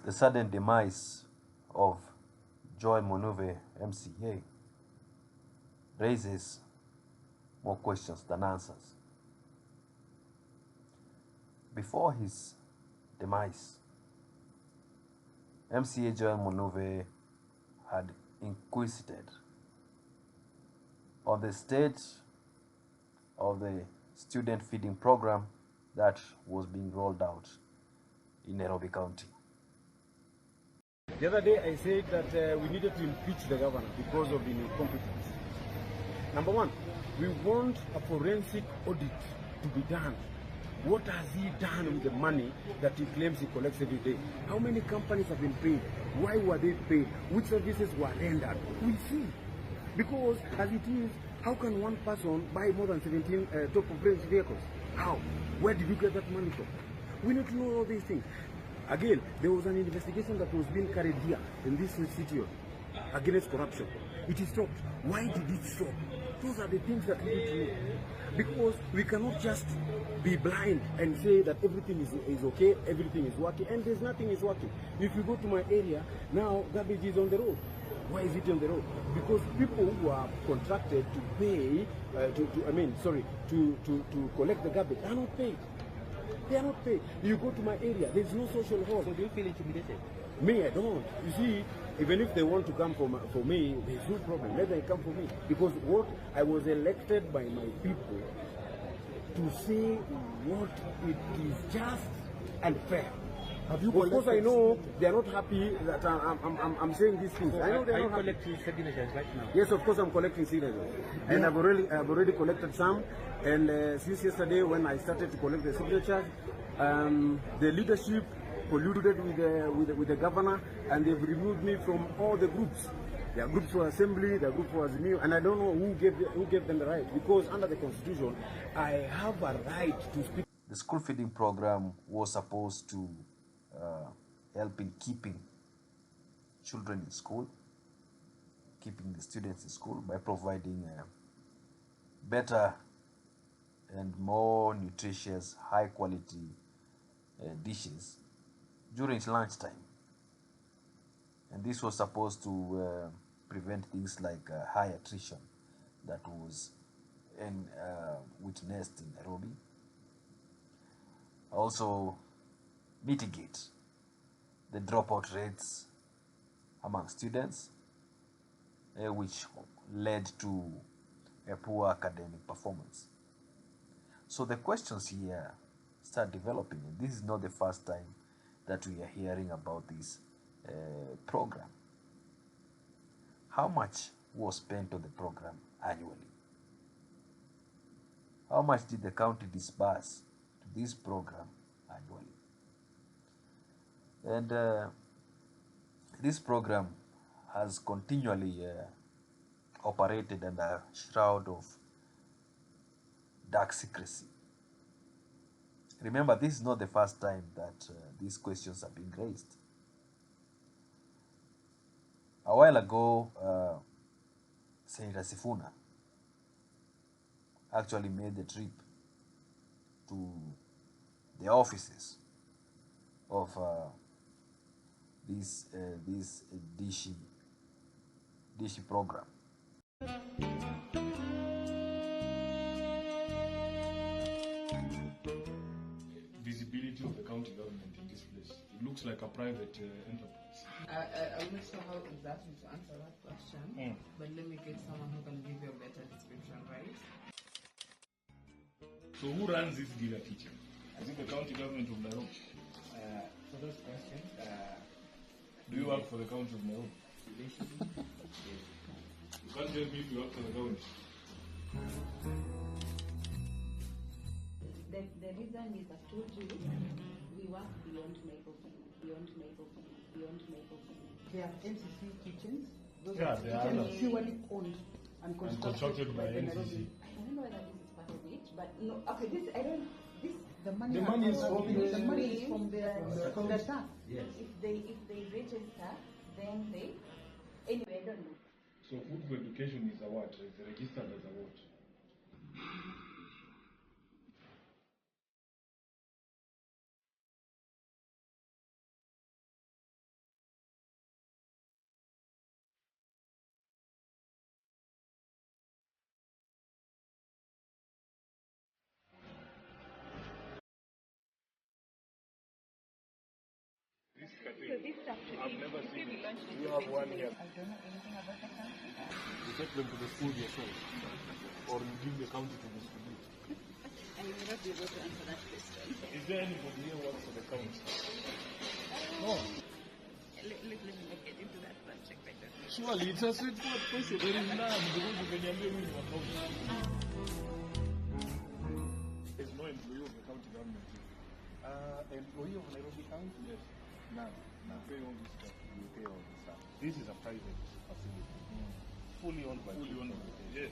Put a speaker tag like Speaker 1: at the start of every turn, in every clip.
Speaker 1: The sudden demise of Joel Munuve, MCA, raises more questions than answers. Before his demise, MCA Joel Munuve had inquisited on the state of the student feeding program that was being rolled out in Nairobi County.
Speaker 2: The other day I said that we needed to impeach the governor because of incompetence. Number one, we want a forensic audit to be done. What has he done with the money that he claims he collects every day? How many companies have been paid? Why were they paid? Which services were rendered? We'll see. Because as it is, how can one person buy more than 17 top-of-range vehicles? How? Where did you get that money from? We need to know all these things. Again, there was an investigation that was being carried here in this city against corruption. It is stopped. Why did it stop? Those are the things that we need to know. Because we cannot just be blind and say that everything is okay, everything is working, and there's nothing is working. If you go to my area, now garbage is on the road. Why is it on the road? Because people who are contracted to pay, to collect the garbage are not paid. They are not paid. You go to my area, there's no social hall.
Speaker 3: So do you feel intimidated?
Speaker 2: Me, I don't. You see, even if they want to come for me, there's no problem. Let them come for me. Because what I was elected by my people to say what it is just and fair. Of course, I know they are not happy that I'm saying these things.
Speaker 3: So
Speaker 2: I know they are not
Speaker 3: collecting signatures right now?
Speaker 2: Yes, of course, I'm collecting signatures, and I've already collected some. And since yesterday, when I started to collect the signatures, the leadership colluded with the governor, and they've removed me from all the groups. There are groups for assembly, there are groups for Azimio, and I don't know who gave them the right. Because under the constitution, I have a right to speak.
Speaker 1: The school feeding program was supposed to help in keeping children in school, keeping the students in school by providing better and more nutritious, high quality dishes during lunchtime. And this was supposed to prevent things like high attrition that was witnessed in Nairobi. Also mitigate the dropout rates among students, which led to a poor academic performance. So the questions here start developing, and this is not the first time that we are hearing about this program. How much was spent on the program annually? How much did the county disburse to this program annually? And this program has continually operated under a shroud of dark secrecy. Remember, this is not the first time that these questions are being raised. A while ago, Senator Sifuna actually made the trip to the offices of this Dishi program.
Speaker 4: Visibility of the county government in this place. It looks like a private enterprise.
Speaker 5: I'm not sure how exactly to answer that question, but let me get someone who can give you a better description, right?
Speaker 4: So who runs this Giga Kitchen? Is it the county government of Nairobi?
Speaker 3: For those questions,
Speaker 4: do you work for the county of Nairobi?
Speaker 3: relation.
Speaker 4: You can't tell me if you work for the county.
Speaker 6: The reason is I told you, we work beyond Nairobi.
Speaker 7: They have NCC kitchens. Those
Speaker 4: Yeah,
Speaker 7: are
Speaker 4: they are
Speaker 7: kitchens
Speaker 4: others.
Speaker 7: purely owned and constructed
Speaker 4: by
Speaker 7: the
Speaker 4: NCC.
Speaker 7: Nairobi.
Speaker 6: I don't know whether this is part of it, but no. Okay, this I don't. This
Speaker 7: The money,
Speaker 4: The money is from
Speaker 7: the money is from the tax.
Speaker 3: Yes.
Speaker 6: if they register, then they. Anyway, I don't know.
Speaker 4: So food for education is a what? It's registered as a what? I've never seen it.
Speaker 2: You have one here.
Speaker 7: I don't know anything about the country.
Speaker 4: You take them to the school yourself, or you give the county to distribute.
Speaker 5: I will not be able to answer that question.
Speaker 4: Is there anybody here who works for the county?
Speaker 5: Let me not get into that one. Check my question.
Speaker 4: Surely it's a straightforward question. There is none because you can hear me in your county. There's no employee of the county government here.
Speaker 2: Employee of Nairobi County?
Speaker 4: Yes.
Speaker 2: None.
Speaker 4: You pay all this stuff.
Speaker 2: You pay all this stuff. This is a private facility. Fully owned by
Speaker 4: Fully
Speaker 2: True
Speaker 4: owned.
Speaker 2: Patriot.
Speaker 4: Yes.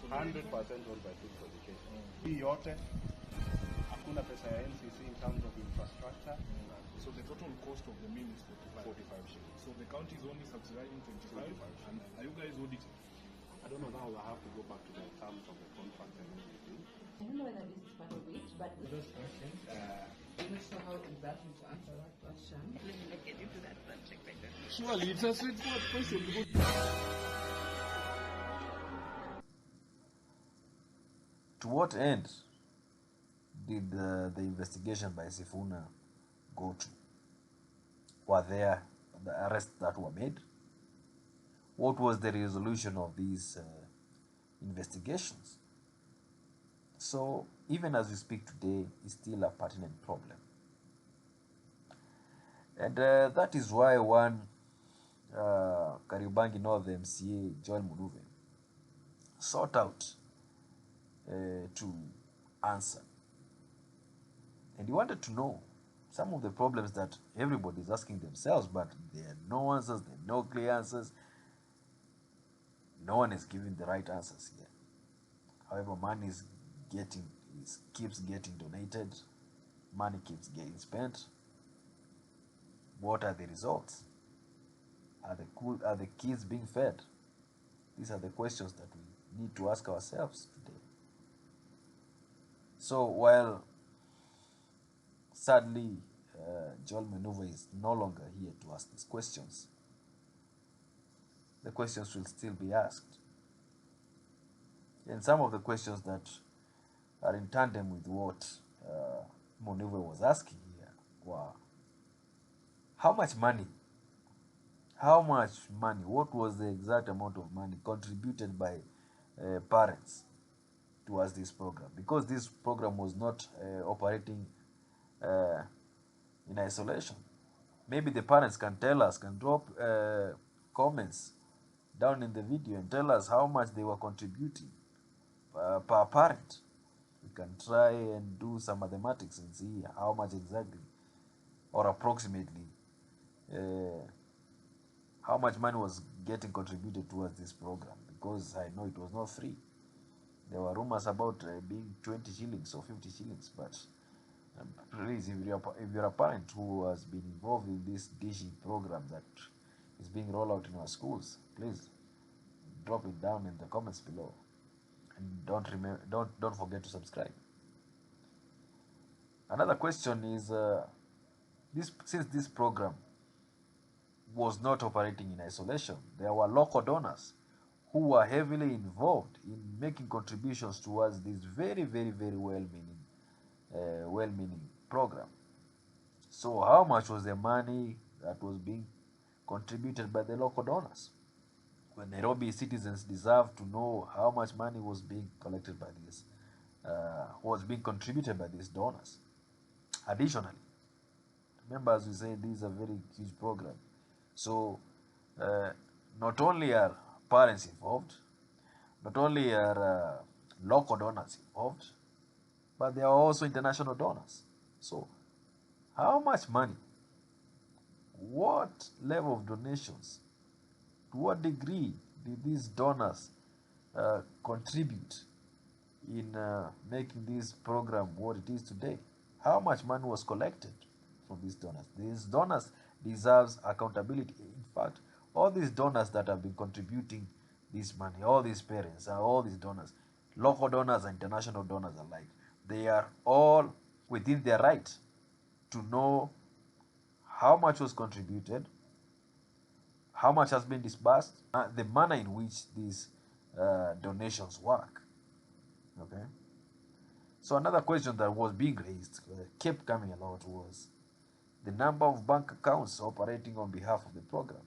Speaker 2: 100% owned by True Patriot. Hii yote hakuna pesa ya NCC in terms of infrastructure.
Speaker 4: So the total cost of the meal is 45 shillings. So the county is only subsidizing 25. And are you guys auditing?
Speaker 2: I don't know now. I have to go back to the terms of the contract and everything.
Speaker 6: I don't know whether this is part of it, but
Speaker 3: For those questions,
Speaker 5: I'm not sure how exactly to answer that question. Let me not get into that one. Check my question.
Speaker 4: Surely it's a straightforward question because
Speaker 1: To what end did the investigation by Sifuna go to? Were there the arrests that were made? What was the resolution of these investigations? So, even as we speak today, it's still a pertinent problem. And that is why one Kariobangi North MCA, Joel Munuve, sought out to answer. And he wanted to know some of the problems that everybody is asking themselves, but there are no answers, there are no clear answers. No one is giving the right answers here. However, money keeps getting donated, money keeps getting spent. What are the results? Are the kids being fed? These are the questions that we need to ask ourselves today. So while sadly Joel Munuve is no longer here to ask these questions, the questions will still be asked. And some of the questions that are in tandem with what Munuve was asking here were, how much money, what was the exact amount of money contributed by parents towards this program? Because this program was not operating in isolation. Maybe the parents can tell us, can drop comments down in the video and tell us how much they were contributing per parent. We can try and do some mathematics and see how much exactly or approximately how much money was getting contributed towards this program, because I know it was not free. There were rumors about being 20 shillings or 50 shillings, but please, if you're a parent who has been involved in this Dishi program that is being rolled out in our schools, please drop it down in the comments below, and don't forget to subscribe. Another question is, since this program was not operating in isolation, there were local donors who were heavily involved in making contributions towards this very, very, very well-meaning program. So how much was the money that was being contributed by the local donors? When Nairobi citizens deserve to know how much money was being collected by this, was being contributed by these donors. Additionally, remember, as we say, this is a very huge program. So not only are parents involved, not only are local donors involved, but there are also international donors. So how much money, what level of donations, to what degree did these donors contribute in making this program what it is today? How much money was collected from these donors? These donors deserves accountability. In fact, all these donors that have been contributing this money, all these parents, all these donors, local donors and international donors alike, they are all within their right to know how much was contributed, how much has been disbursed, the manner in which these donations work. Okay. So another question that was being raised, kept coming a lot, was the number of bank accounts operating on behalf of the program.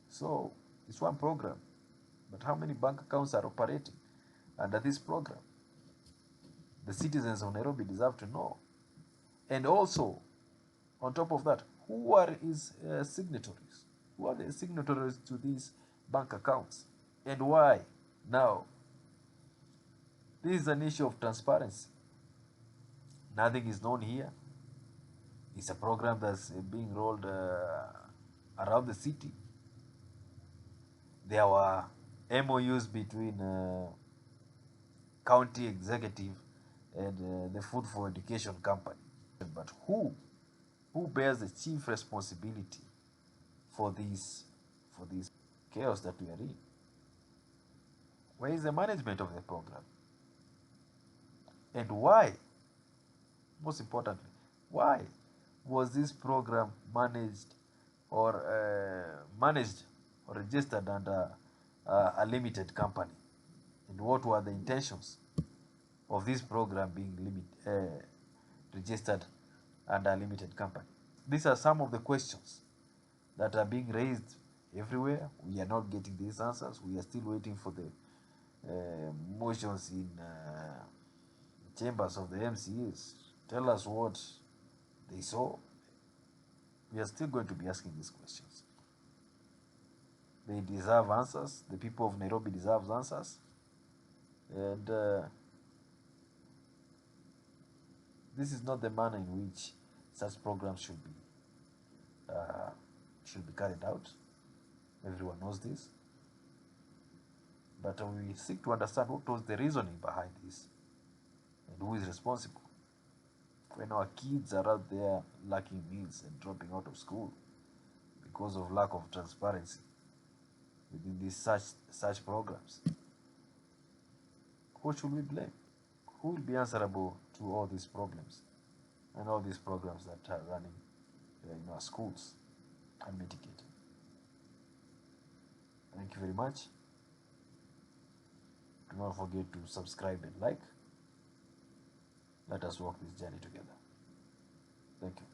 Speaker 1: So it's one program, but how many bank accounts are operating under this program? The citizens of Nairobi deserve to know. And also, on top of that, who are his signatories? Who are the signatories to these bank accounts? And why? Now, this is an issue of transparency. Nothing is known here. It's a program that's being rolled around the city. There were MOUs between county executive and the Food for Education company. But who bears the chief responsibility for this chaos that we are in? Where is the management of the program? And why, most importantly, why was this program managed or registered under a limited company? And what were the intentions of this program being registered under a limited company? These are some of the questions that are being raised everywhere. We are not getting these answers. We are still waiting for the motions in chambers of the MCAs. Tell us what they saw. We are still going to be asking these questions. They deserve answers. The people of Nairobi deserve answers. And this is not the manner in which such programs should be carried out. Everyone knows this. But we seek to understand what was the reasoning behind this and who is responsible. When our kids are out there lacking meals and dropping out of school because of lack of transparency within these such programs, who should we blame? Who will be answerable to all these problems and all these programs that are running in our schools unmitigated? Thank you very much. Do not forget to subscribe and like. Let us walk this journey together. Thank you.